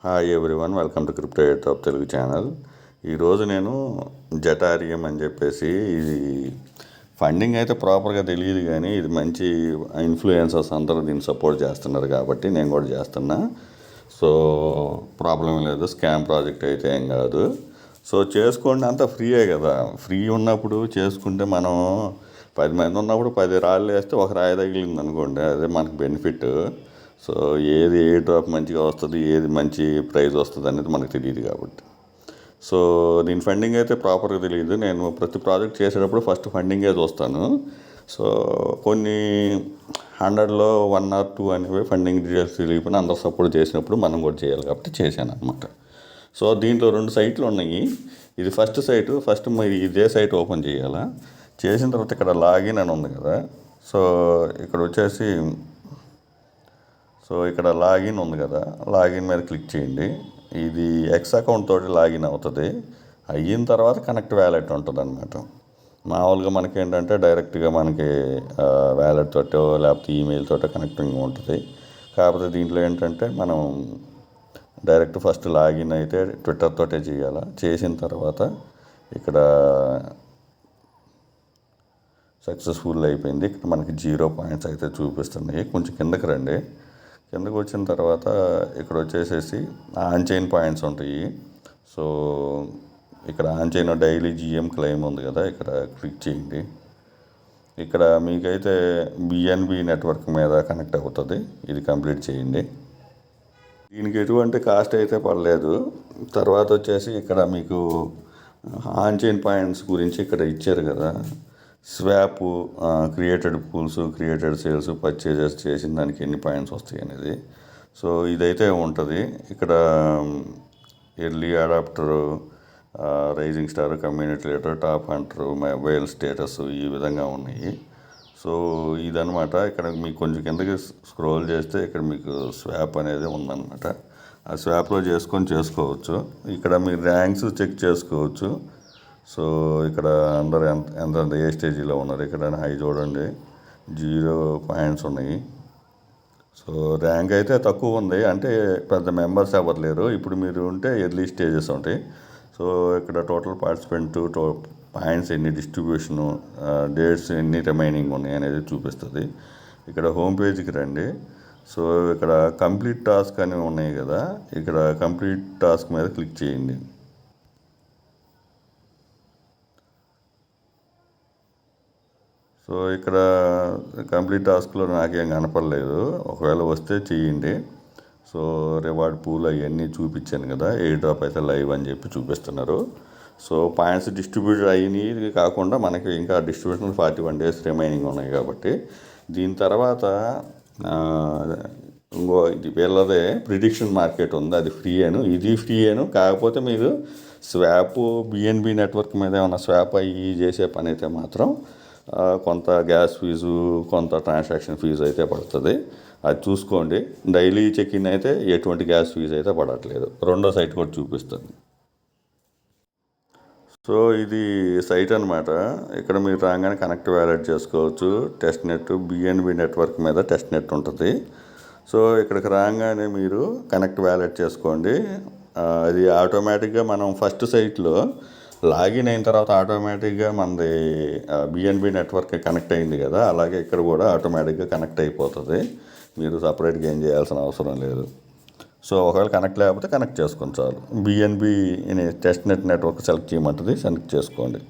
Hi everyone, welcome to crypto top Telugu channel. ఈరోజు నేను జటారియం అని చెప్పేసి ఇది ఫండింగ్ అయితే ప్రాపర్గా తెలియదు, కానీ ఇది మంచి ఇన్ఫ్లుయెన్సర్స్ అందరూ దీన్ని సపోర్ట్ చేస్తున్నారు కాబట్టి నేను కూడా చేస్తున్నా. సో ప్రాబ్లం లేదు, స్కామ్ ప్రాజెక్ట్ అయితే ఏం కాదు. సో చేసుకోండి, అంతా ఫ్రీయే కదా. ఫ్రీ ఉన్నప్పుడు చేసుకుంటే మనం 10 మంది ఉన్నప్పుడు 10 రాళ్ళు వేస్తే ఒక రాయి తగిలింది అనుకోండి, అదే మనకు బెనిఫిట్. సో ఏది ఏ డ్రాప్ మంచిగా వస్తుంది, ఏది మంచి ప్రైజ్ వస్తుంది అనేది మనకు తెలియదు కాబట్టి. సో దీని ఫండింగ్ అయితే ప్రాపర్గా తెలియదు. నేను ప్రతి ప్రాజెక్ట్ చేసేటప్పుడు ఫస్ట్ ఫండింగే చూస్తాను. సో కొన్ని 100లో 1 or 2 అనేవి ఫండింగ్ డీటెయిల్స్ తెలియకపోయినా అందరూ సపోర్ట్ చేసినప్పుడు మనం కూడా చేయాలి కాబట్టి చేశాను అనమాట. సో దీంట్లో 2 సైట్లు ఉన్నాయి. ఇది ఫస్ట్ సైటు. ఫస్ట్ మీరు ఇదే సైట్ ఓపెన్ చేయాలా. చేసిన తర్వాత ఇక్కడ లాగిన్ అని ఉంది కదా. సో ఇక్కడ వచ్చేసి ఇక్కడ లాగిన్ ఉంది కదా, లాగిన్ మీద క్లిక్ చేయండి. ఇది ఎక్స్ అకౌంట్ తోటి లాగిన్ అవుతుంది. అయిన తర్వాత కనెక్ట్ వ్యాలెట్ ఉంటుంది అనమాట. మామూలుగా మనకి ఏంటంటే డైరెక్ట్గా మనకి వ్యాలెట్ తోటో లేకపోతే ఈమెయిల్ తోటో కనెక్టింగ్ ఉంటుంది. కాకపోతే దీంట్లో ఏంటంటే మనం డైరెక్ట్ ఫస్ట్ లాగిన్ అయితే ట్విట్టర్ తోటే చేయాలి. చేసిన తర్వాత ఇక్కడ సక్సెస్ఫుల్ అయిపోయింది. ఇక్కడ మనకి 0 పాయింట్స్ అయితే చూపిస్తున్నాయి. కొంచెం కిందకి రండి. కిందకు వచ్చిన తర్వాత ఇక్కడ వచ్చేసేసి ఆన్ చైన్ పాయింట్స్ ఉంటాయి. సో ఇక్కడ on chain daily GM claim ఉంది కదా, ఇక్కడ క్లిక్ చేయండి. ఇక్కడ మీకైతే బిఎన్బి నెట్వర్క్ మీద కనెక్ట్ అవుతుంది. ఇది కంప్లీట్ చేయండి. దీనికి ఎటువంటి కాస్ట్ అయితే పడలేదు. తర్వాత వచ్చేసి ఇక్కడ మీకు ఆన్ చైన్ పాయింట్స్ గురించి ఇక్కడ ఇచ్చారు కదా, swap, created pools, created sales, purchases చేసిన దానికి ఎన్ని పాయింట్స్ వస్తాయి అనేది. సో ఇదైతే ఉంటుంది. ఇక్కడ early adopter, rising star, community leader, top hunter, mobile status ఈ విధంగా ఉన్నాయి. సో ఇదనమాట. ఇక్కడ మీకు కొంచెం కిందకి స్క్రోల్ చేస్తే ఇక్కడ మీకు స్వాప్ అనేది ఉందన్నమాట. ఆ స్వాప్లో చేసుకోవచ్చు. ఇక్కడ మీరు ర్యాంక్స్ చెక్ చేసుకోవచ్చు. సో ఇక్కడ అందరు ఎంత ఏ స్టేజీలో ఉన్నారు. ఇక్కడ హై చూడండి, 0 పాయింట్స్ ఉన్నాయి. సో ర్యాంక్ అయితే తక్కువ ఉంది, అంటే పెద్ద మెంబర్స్ ఎవరు లేరు. ఇప్పుడు మీరు ఉంటే ఎర్లీ స్టేజెస్ ఉంటాయి. సో ఇక్కడ టోటల్ పార్టిసిపెంట్, పాయింట్స్ ఎన్ని, డిస్ట్రిబ్యూషను, డేట్స్ ఎన్ని రిమైనింగ్ ఉన్నాయి అనేది చూపిస్తుంది. ఇక్కడ హోమ్ పేజ్కి రండి. సో ఇక్కడ కంప్లీట్ టాస్క్ అని ఉన్నాయి కదా, ఇక్కడ కంప్లీట్ టాస్క్ మీద క్లిక్ చేయండి. సో ఇక్కడ కంప్లీట్ టాస్క్లో నాకేం కనపడలేదు. ఒకవేళ వస్తే చేయండి. సో రివార్డ్ పూల్ అవన్నీ చూపించాను కదా, ఏ డ్రాప్ అయితే లైవ్ అని చెప్పి చూపిస్తున్నారు. సో పాయింట్స్ డిస్ట్రిబ్యూట్ అయినవి కాకుండా మనకి ఇంకా డిస్ట్రిబ్యూషన్ 41 days రిమైనింగ్ ఉన్నాయి కాబట్టి దీని తర్వాత ఇంకో ఇది వీళ్ళదే ప్రిడిక్షన్ మార్కెట్ ఉంది, అది ఫ్రీ ఇది ఫ్రీ కాకపోతే మీరు స్వాప్ బిఎన్బి నెట్వర్క్ మీద ఏమైనా స్వాప్ అయ్యి చేసే పని అయితే మాత్రం కొంత గ్యాస్ ఫీజు, కొంత ట్రాన్సాక్షన్ ఫీజు అయితే పడుతుంది. అది చూసుకోండి. డైలీ చెక్ ఇన్ అయితే ఎటువంటి గ్యాస్ ఫీజు అయితే పడట్లేదు. రెండో సైట్ కూడా చూపిస్తుంది. సో ఇది సైట్ అనమాట. ఇక్కడ మీరు రాగానే కనెక్ట్ వ్యాలెట్ చేసుకోవచ్చు. టెస్ట్ నెట్, బిఎన్బి నెట్వర్క్ మీద టెస్ట్ నెట్ ఉంటుంది. సో ఇక్కడికి రాగానే మీరు కనెక్ట్ వ్యాలెట్ చేసుకోండి. అది ఆటోమేటిక్గా మనం ఫస్ట్ సైట్లో లాగిన్ అయిన తర్వాత ఆటోమేటిక్గా మనది బిఎన్బి నెట్వర్క్ కనెక్ట్ అయింది కదా, అలాగే ఇక్కడ కూడా ఆటోమేటిక్గా కనెక్ట్ అయిపోతుంది. మీరు సపరేట్గా ఏం చేయాల్సిన అవసరం లేదు. సో ఒకవేళ కనెక్ట్ లేకపోతే కనెక్ట్ చేసుకొని చాలు. బిఎన్బి టెస్ట్ నెట్వర్క్ సెలెక్ట్ చేయమంటుంది, సెలెక్ట్ చేసుకోండి.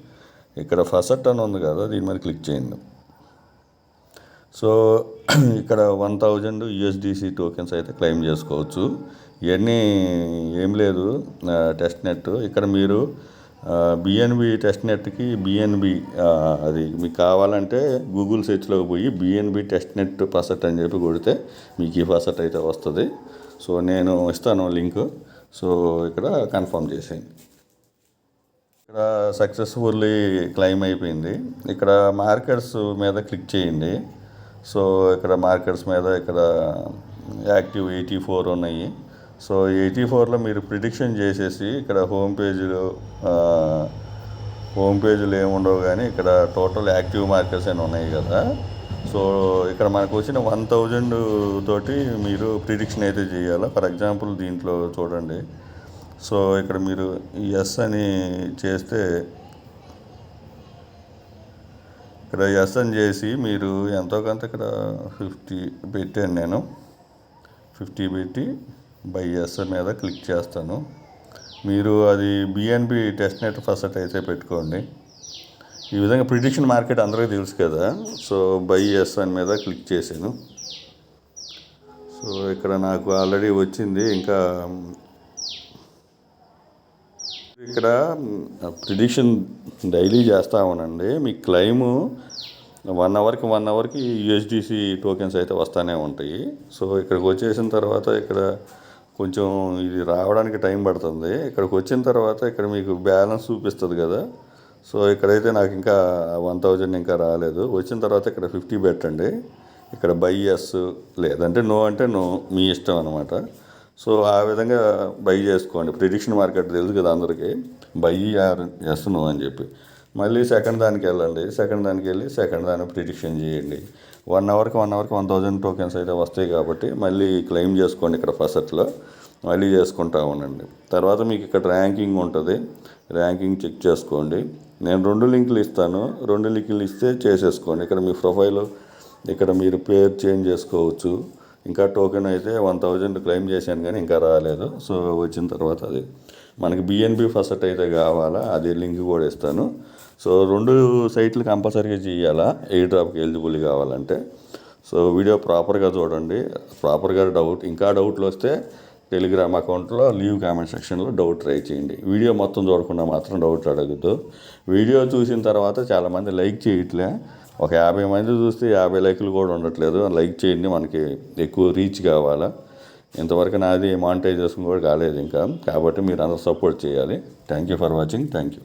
ఇక్కడ ఫస్ట్ అని ఉంది కదా, దీని మీద క్లిక్ చేయండి. సో ఇక్కడ 1000 USDC టోకెన్స్ అయితే క్లెయిమ్ చేసుకోవచ్చు. ఇవన్నీ ఏం లేదు, టెస్ట్ నెట్. ఇక్కడ మీరు బిఎన్బి టెస్ట్ నెట్కి బిఎన్బి అది మీకు కావాలంటే గూగుల్ సెర్చ్లోకి పోయి బిఎన్బి టెస్ట్ నెట్ పర్సెట్ అని చెప్పి కొడితే మీకు ఈ పర్సెట్ అయితే వస్తుంది. సో నేను ఇస్తాను లింక్. సో ఇక్కడ కన్ఫర్మ్ చేసేయండి. ఇక్కడ సక్సెస్ఫుల్లీ క్లెయిమ్ అయిపోయింది. ఇక్కడ మార్కెట్స్ మీద క్లిక్ చేయండి. సో ఇక్కడ మార్కెట్స్ మీద ఇక్కడ యాక్టివ్ 84 ఉన్నాయి. సో 84లో మీరు ప్రిడిక్షన్ చేసేసి ఇక్కడ హోమ్ పేజీలో ఏముండవు, కానీ ఇక్కడ టోటల్ యాక్టివ్ మార్కెట్స్ అని ఉన్నాయి కదా. సో ఇక్కడ మనకు వచ్చిన 1000 తోటి మీరు ప్రిడిక్షన్ అయితే చేయాలి. ఫర్ ఎగ్జాంపుల్ దీంట్లో చూడండి. సో ఇక్కడ మీరు ఎస్ అని చేస్తే, ఇక్కడ ఎస్ అని చేసి మీరు ఎంతో కొంత ఇక్కడ 50 పెట్టాను నేను. 50 పెట్టి బై ఎస్ మీద క్లిక్ చేస్తాను. మీరు అది బిఎన్బి టెస్ట్ నెట్ ఫస్ట్ అయితే పెట్టుకోండి. ఈ విధంగా ప్రిడిక్షన్ మార్కెట్ అందరికీ తెలుసు కదా. సో బై ఎస్ అని మీద క్లిక్ చేశాను. సో ఇక్కడ నాకు ఆల్రెడీ వచ్చింది. ఇంకా ఇక్కడ ప్రిడిక్షన్ డైలీ చేస్తూ ఉండండి. మీ క్లైము 1 అవర్కి యూఎస్డిసి టోకెన్స్ అయితే వస్తూనే ఉంటాయి. సో ఇక్కడికి వచ్చేసిన తర్వాత ఇక్కడ కొంచెం ఇది రావడానికి టైం పడుతుంది. ఇక్కడికి వచ్చిన తర్వాత ఇక్కడ మీకు బ్యాలెన్స్ చూపిస్తుంది కదా. సో ఇక్కడైతే నాకు ఇంకా 1000 ఇంకా రాలేదు. వచ్చిన తర్వాత ఇక్కడ 50 పెట్టండి. ఇక్కడ బై ఎస్ లేదంటే నో అంటే నో, మీ ఇష్టం అనమాట. సో ఆ విధంగా బై చేసుకోండి. ప్రిడిక్షన్ మార్కెట్ తెలుసు కదా అందరికీ, బై ఆర్ ఎస్ నో అని చెప్పి. మళ్ళీ సెకండ్ దానికి వెళ్ళండి. సెకండ్ దానికి వెళ్ళి సెకండ్ దాన్ని ప్రిడిక్షన్ చేయండి. 1 అవర్కి 1000 టోకెన్స్ అయితే వస్తాయి కాబట్టి మళ్ళీ క్లెయిమ్ చేసుకోండి. ఇక్కడ ఫస్ట్లో మళ్ళీ చేసుకుంటూ ఉండండి. తర్వాత మీకు ఇక్కడ ర్యాంకింగ్ ఉంటుంది. ర్యాంకింగ్ చెక్ చేసుకోండి. నేను 2 లింకులు ఇస్తాను. 2 లింకులు ఇస్తే చేసేసుకోండి. ఇక్కడ మీ ప్రొఫైల్, ఇక్కడ మీరు పేరు చేంజ్ చేసుకోవచ్చు. ఇంకా టోకెన్ అయితే 1000 క్లెయిమ్ చేశాను కానీ ఇంకా రాలేదు. సో వచ్చిన తర్వాత అది మనకి బిఎన్బి ఫస్ట్ అయితే కావాలా, అది లింక్ కూడా ఇస్తాను. సో 2 సైట్లు కంపల్సరీగా చేయాలా ఎయిర్ డ్రాప్కి ఎలిజిబుల్ కావాలంటే. సో వీడియో ప్రాపర్గా చూడండి. ప్రాపర్గా ఇంకా డౌట్లు వస్తే టెలిగ్రామ్ అకౌంట్లో లీవ్ కామెంట్ సెక్షన్లో డౌట్ ట్రై చేయండి. వీడియో మొత్తం చూడకుండా మాత్రం డౌట్ అడగద్దు. వీడియో చూసిన తర్వాత చాలామంది లైక్ చేయట్లే. ఒక 50 మంది చూస్తే 50 లైకులు కూడా ఉండట్లేదు. లైక్ చేయండి, మనకి ఎక్కువ రీచ్ కావాలా. ఇంతవరకు నాది మానిటైజేషన్ కూడా కాలేదు ఇంకా, కాబట్టి మీరు అందరూ సపోర్ట్ చేయాలి. Thank you for watching. Thank you.